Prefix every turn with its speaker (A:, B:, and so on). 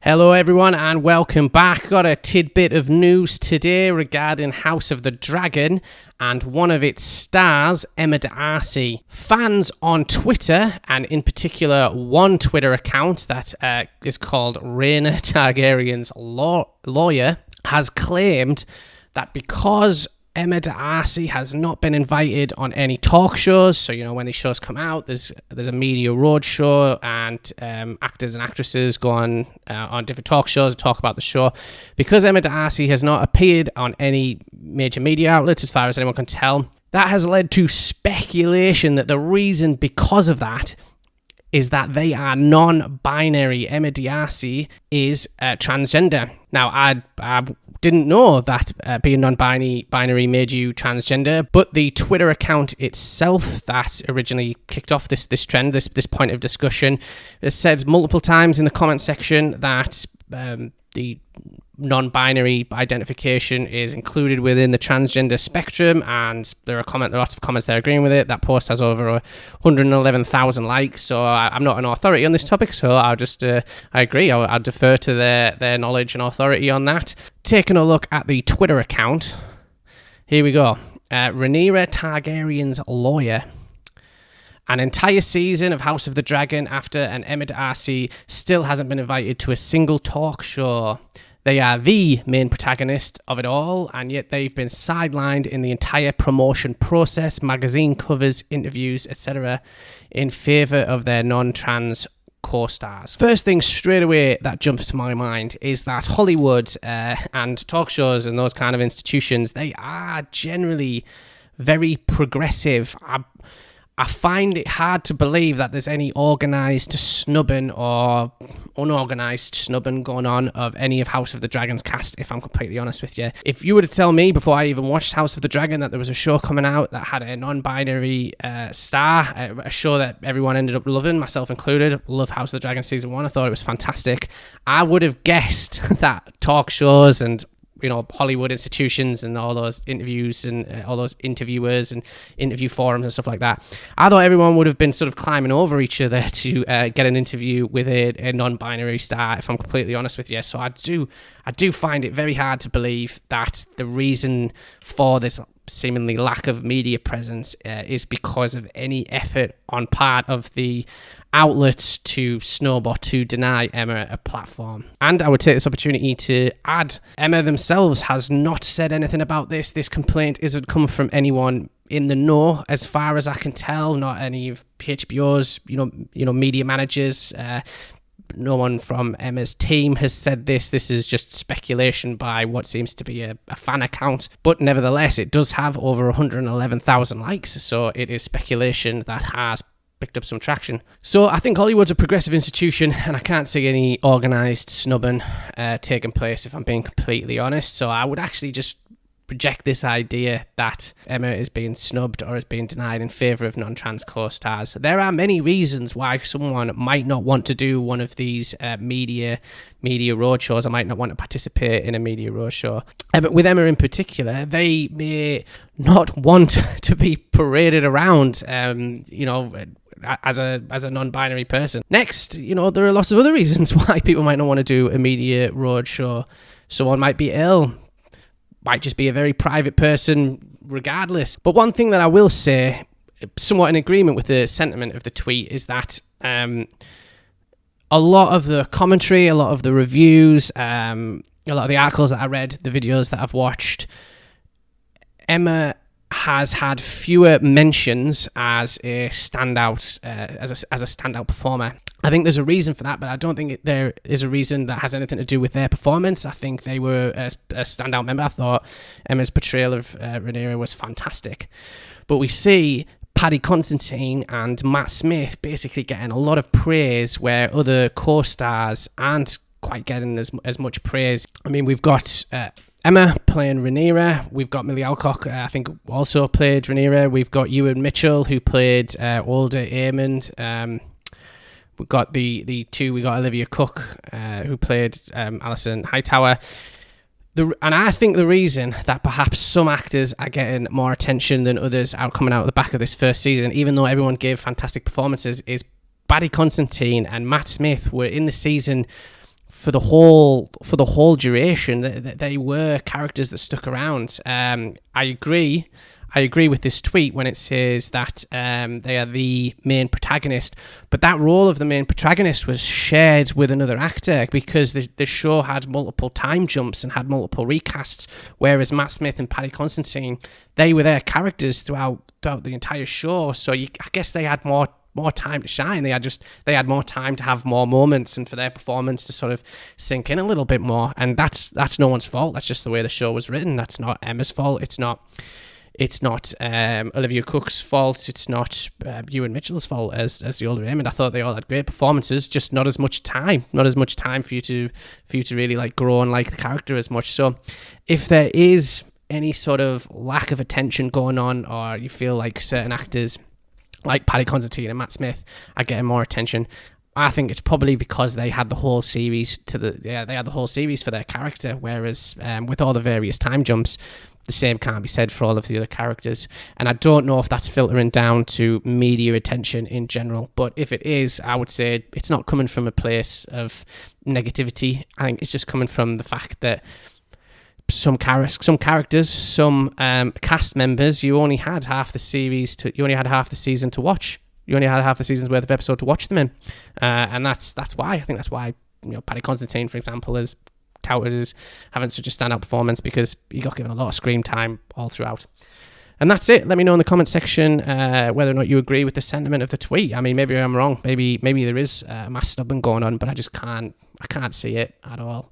A: Hello everyone and welcome back. Got a tidbit of news today regarding House of the Dragon and one of its stars, Emma D'Arcy. Fans on Twitter, and in particular one Twitter account that is called Rhaenyra Targaryen's Lawyer, has claimed that because Emma D'Arcy has not been invited on any talk shows. So, when these shows come out, there's a media roadshow and actors and actresses go on different talk shows and talk about the show. Because Emma D'Arcy has not appeared on any major media outlets, as far as anyone can tell, that has led to speculation that the reason because of that is that they are non-binary. Emma D'Arcy is transgender. Now, I didn't know that being non-binary made you transgender, but the Twitter account itself that originally kicked off this trend, this point of discussion, has said multiple times in the comment section that the non-binary identification is included within the transgender spectrum, and there are lots of comments there agreeing with it. That post has over 111,000 likes, so I'm not an authority on this topic, so I'll just I agree. I'll defer to their knowledge and authority on that. Taking a look at the Twitter account, here we go. Rhaenyra Targaryen's Lawyer. An entire season of House of the Dragon after an Emma D'Arcy still hasn't been invited to a single talk show. They are the main protagonist of it all, and yet they've been sidelined in the entire promotion process, magazine covers, interviews, etc., in favour of their non-trans co-stars. First thing straight away that jumps to my mind is that Hollywood and talk shows and those kind of institutions, they are generally very progressive. I find it hard to believe that there's any organised snubbing or unorganised snubbing going on of any of House of the Dragon's cast, if I'm completely honest with you. If you were to tell me before I even watched House of the Dragon that there was a show coming out that had a non-binary star, a show that everyone ended up loving, myself included, love House of the Dragon Season 1, I thought it was fantastic, I would have guessed that talk shows and Hollywood institutions and all those interviews and all those interviewers and interview forums and stuff like that, I thought everyone would have been sort of climbing over each other to get an interview with a non-binary star, if I'm completely honest with you. So I do find it very hard to believe that the reason for this seemingly lack of media presence is because of any effort on part of the outlets to snub or to deny Emma a platform. And I would take this opportunity to add, Emma themselves has not said anything about this. This complaint isn't come from anyone in the know, as far as I can tell, not any of HBO's, media managers. No one from Emma's team has said this. This is just speculation by what seems to be a fan account. But nevertheless, it does have over 111,000 likes. So it is speculation that has picked up some traction. So I think Hollywood's a progressive institution, and I can't see any organised snubbing taking place, if I'm being completely honest. So I would actually just reject this idea that Emma is being snubbed or is being denied in favour of non-trans co-stars. There are many reasons why someone might not want to do one of these media roadshows or might not want to participate in a media roadshow. But with Emma in particular, they may not want to be paraded around, as a non-binary person. Next, there are lots of other reasons why people might not want to do a media roadshow. Someone might be ill, might just be a very private person regardless. But one thing that I will say, somewhat in agreement with the sentiment of the tweet, is that a lot of the commentary, a lot of the reviews, a lot of the articles that I read, the videos that I've watched, Emma has had fewer mentions as a standout, as a standout performer. I think there's a reason for that, but I don't think there is a reason that has anything to do with their performance. I think they were a standout member. I thought Emma's portrayal of Rhaenyra was fantastic. But we see Paddy Considine and Matt Smith basically getting a lot of praise where other co-stars aren't quite getting as much praise. I mean, we've got Emma playing Rhaenyra. We've got Millie Alcock, I think, also played Rhaenyra. We've got Ewan Mitchell, who played Older Aemond. We've got the two. We got Olivia Cook, who played Alison Hightower. And I think the reason that perhaps some actors are getting more attention than others out coming out of the back of this first season, even though everyone gave fantastic performances, is Paddy Considine and Matt Smith were in the season for the whole duration, they were characters that stuck around. I agree with this tweet when it says that they are the main protagonist, but that role of the main protagonist was shared with another actor because the show had multiple time jumps and had multiple recasts, whereas Matt Smith and Paddy Considine, they were their characters throughout the entire show. So I guess they had more time to shine. They had more time to have more moments and for their performance to sort of sink in a little bit more. And that's no one's fault. That's just the way the show was written. That's not Emma's fault. It's not Olivia Cook's fault. It's not Ewan Mitchell's fault as the older Raymond. I thought they all had great performances, just not as much time for you to really like grow and like the character as much. So if there is any sort of lack of attention going on, or you feel like certain actors like Paddy Considine and Matt Smith are getting more attention, I think it's probably because they had the whole series for their character, whereas with all the various time jumps, the same can't be said for all of the other characters. And I don't know if that's filtering down to media attention in general, but if it is, I would say it's not coming from a place of negativity. I think it's just coming from the fact that some characters, some cast members, you only had half the season to watch. You only had half the season's worth of episode to watch them in, and that's why. I think that's why Paddy Considine, for example, is touted as having such a standout performance, because he got given a lot of screen time all throughout. And that's it. Let me know in the comment section whether or not you agree with the sentiment of the tweet. I mean, maybe I'm wrong. Maybe there is mass snubbing going on, but I can't see it at all.